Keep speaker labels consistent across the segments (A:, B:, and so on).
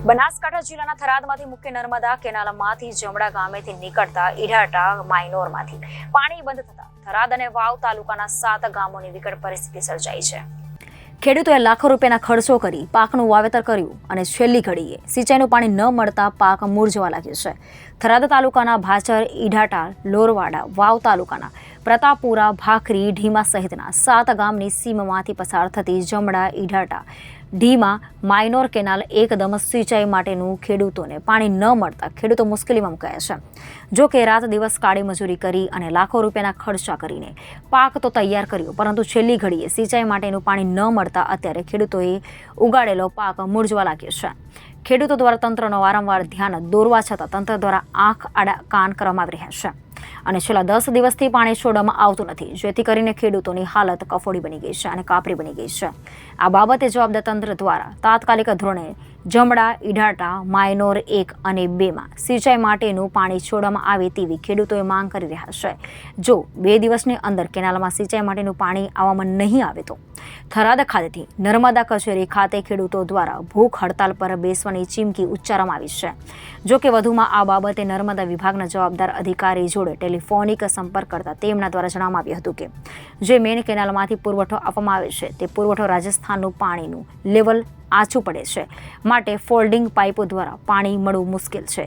A: બનાસકાંઠા જિલ્લાના થરાદમાંથી મુખ્ય નર્મદા કેનાલમાંથી જમડા ગામેથી નીકળતા ઈઢાટા માઇનોરમાંથી પાણી બંધ થતા થરાદ અને વાવ તાલુકાના 7 ગામોની વિકટ પરિસ્થિતિ સર્જાઈ છે। ખેડૂતોએ લાખો રૂપિયાના ખર્ચો કરી પાકનું વાવેતર કર્યું અને છેલ્લી ઘડીએ સિંચાઈનું પાણી ન મળતા પાક મૂરઝાવા લાગ્યો છે। થરાદ તાલુકાના ભાચર, ઈઢાટા, લોરવાડા, વાવ તાલુકાના પ્રતાપપુરા, ભાખરી, ઢીમા સહિતના 7 ગામની સીમમાંથી પસાર થતી જમડા, ઈઢાટા, ઢીમા માઇનોર કેનાલ એકદમ સિંચાઈ માટેનું ખેડૂતોને પાણી ન મળતા ખેડૂતો મુશ્કેલીમાં મુકાયા છે। જો કે રાત દિવસ કાળી મજૂરી કરી અને લાખો રૂપિયાના ખર્ચા કરીને પાક તો તૈયાર કર્યો, પરંતુ છેલ્લી ઘડીએ સિંચાઈ માટેનું પાણી ન મળતા અત્યારે ખેડૂતોએ ઉગાડેલો પાક મૂરઝાવા લાગ્યો છે। ખેડૂતો દ્વારા તંત્રનો વારંવાર ધ્યાન દોરવા છતાં તંત્ર દ્વારા આંખ આડા કાન કરવામાં આવી રહ્યા છે અને છેલ્લા 10 દિવસથી પાણી છોડવામાં આવતું નથી, જેથી કરીને ખેડૂતોની હાલત કફોડી બની ગઈ છે અને કાપરી બની ગઈ છે। આ બાબતે જવાબદાર તંત્ર દ્વારા તાત્કાલિક ધોરણે જમડા, ઈઢાટા, માઇનોર 1 અને 2માં સિંચાઈ માટેનું પાણી છોડવામાં આવે તેવી ખેડૂતોએ માંગ કરી રહ્યા છે। જો 2 દિવસની અંદર કેનાલમાં સિંચાઈ માટેનું પાણી આવવામાં નહીં આવે તો થરાદ ખાતેથી નર્મદા કચેરી ખાતે ખેડૂતો દ્વારા ભૂખ હડતાલ પર બેસવાની ચીમકી ઉચ્ચારવામાં આવી છે। જો કે વધુમાં આ બાબતે નર્મદા વિભાગના જવાબદાર અધિકારી જોડે ટેલિફોનિક સંપર્ક કરતા તેમના દ્વારા જણાવવામાં આવ્યું હતું કે જે મેઇન કેનાલમાંથી પુરવઠો આપવામાં આવે છે તે પુરવઠો રાજસ્થાનનું પાણીનું લેવલ આછું પડે છે, માટે ફોલ્ડિંગ પાઇપો દ્વારા પાણી મળવું મુશ્કેલ છે,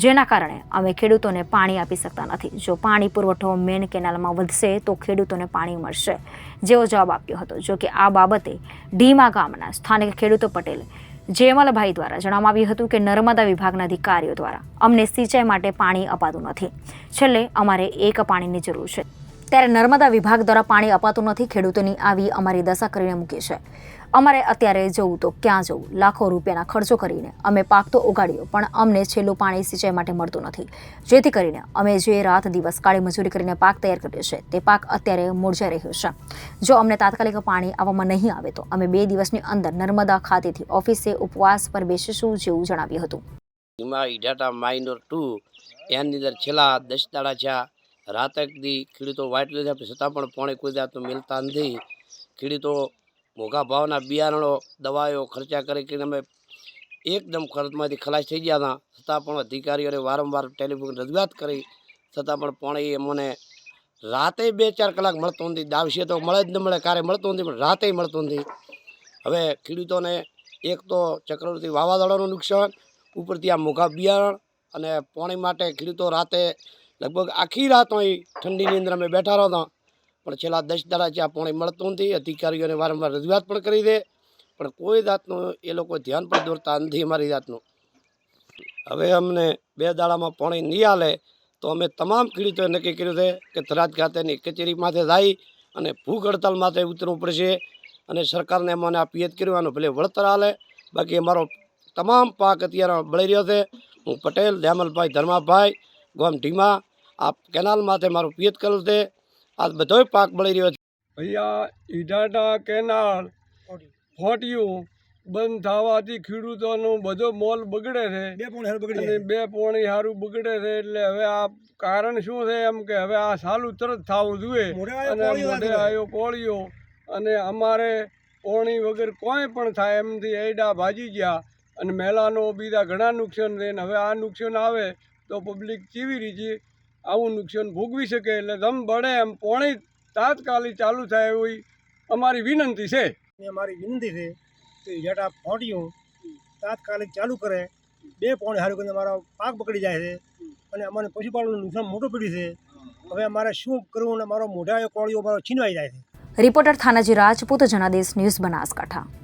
A: જેના કારણે અમે ખેડૂતોને પાણી આપી શકતા નથી। જો પાણી પુરવઠો મેઇન કેનાલમાં વધશે તો ખેડૂતોને પાણી મળશે, જેવો જવાબ આપ્યો હતો। જો કે આ બાબતે ઢીમા ગામના સ્થાનિક ખેડૂતો પટેલ જેમલભાઈ દ્વારા જણાવવામાં આવ્યું હતું કે નર્મદા વિભાગના અધિકારીઓ દ્વારા અમને સિંચાઈ માટે પાણી અપાતું નથી, છેલ્લે અમારે એક પાણીની જરૂર છે, ત્યારે નર્મદા વિભાગ દ્વારા પાણી અપાતું નથી। ખેડૂતોની આવી અમારી દશા કરીને મૂકી છે। અમારે અત્યારે જવું તો ક્યાં જવું? લાખો રૂપિયાના ખર્ચો કરીને અમે પાક તો ઉગાડ્યો, પણ અમને છેલ્લું પાણી સિંચાઈ માટે મળતું નથી, જેથી કરીને અમે જે રાત દિવસ કાળી મજૂરી કરીને પાક તૈયાર કર્યો છે તે પાક અત્યારે મૂરઝાઈ રહ્યો છે। જો અમને તાત્કાલિક પાણી આવવામાં નહીં આવે તો અમે 2 દિવસની અંદર નર્મદા ખાતેથી ઓફિસે ઉપવાસ પર બેસીશું, જેવું જણાવ્યું હતું।
B: ઈઢાટા માઇનોર 2 એની અંદર છેલ્લા 10 દાડા થયા, રાતકથી ખેડૂતો વાટ લીધા છતાં પણ પાણી કોઈ જાતનું મિલતા નથી। ખેડૂતો મોંઘા ભાવના બિયારણો, દવાઓ ખર્ચા કરી અમે એકદમ ખર્ચમાંથી ખલાસ થઈ ગયા હતા, છતાં પણ અધિકારીઓને વારંવાર ટેલિફોન રજૂઆત કરી છતાં પણ પાણી અમને રાતે 2-4 કલાક મળતું નથી। દાવશે તો મળે જ ન મળે, ક્યારે મળતું નથી, પણ રાતે મળતું નથી। હવે ખેડૂતોને એક તો ચક્રવર્તી વાવાઝોડાનું નુકસાન, ઉપરથી આ મોંઘા બિયારણ અને પાણી માટે ખેડૂતો રાતે લગભગ આખી રાત અહીં ઠંડીની અંદર અમે બેઠા રહ્યા, પણ છેલ્લા 10 દાડા જ્યાં પાણી મળતું નથી। અધિકારીઓને વારંવાર રજૂઆત પણ કરી દે, પણ કોઈ જાતનું એ લોકો ધ્યાન પણ દોરતા નથી અમારી જાતનું। હવે અમને 2 દાડામાં પાણી નહીં આલે તો અમે તમામ ખેડૂતોએ નક્કી કર્યું છે કે થરાદ ખાતેની કચેરી માથે જાય અને ભૂખ હડતાલ માથે ઉતરવું પડશે અને સરકારને અમને આ પિયત કર્યું ભલે વળતર આલે, બાકી અમારો તમામ પાક અત્યારે બળી રહ્યો છે। હું પટેલ જેમલભાઈ ધર્માભાઈ ગામ ઢીમા આ કેનાલ માથે મારું પિયત કરેલું છે, આ બધોય પાક બળી રહ્યો છે।
C: અહીંયા ઈઢાટા કેનાલ ફોટ્યું બંધ થવાથી ખેડૂતોનું બધો મોલ બગડે છે અને 2 પોણી સારું બગડે છે। એટલે હવે આ કારણ શું છે એમ કે હવે આ સાલું તરત થવું જોઈએ અને મોઢે આવ્યો કોળિયો અને અમારે પોણી વગર કોઈ પણ થાય એમથી એડા ભાજી ગયા અને મેલાનો બીજા ઘણા નુકસાન છે। હવે આ નુકસાન આવે તો પબ્લિક કેવી રીતે આવું નુકસાન ભોગવી શકે? એટલે દમ બળે એમ પોણી તાત્કાલિક ચાલુ થાય એવી અમારી વિનંતી છે।
D: અમારી વિનંતી છે કે ઈઢાટા ફોટ્યું તાત્કાલિક ચાલુ કરે, 2 પોણી સારું કરીને અમારો પાક બગડી જાય છે અને અમને પશુપાલનનું નુકસાન મોટું પડ્યું છે। હવે અમારે શું કરવું અને મારો મોઢા કોળીઓ મારો છીનવાઈ જાય છે।
A: Reporter Thanaji Rajput, Janadesh news, Banaskantha.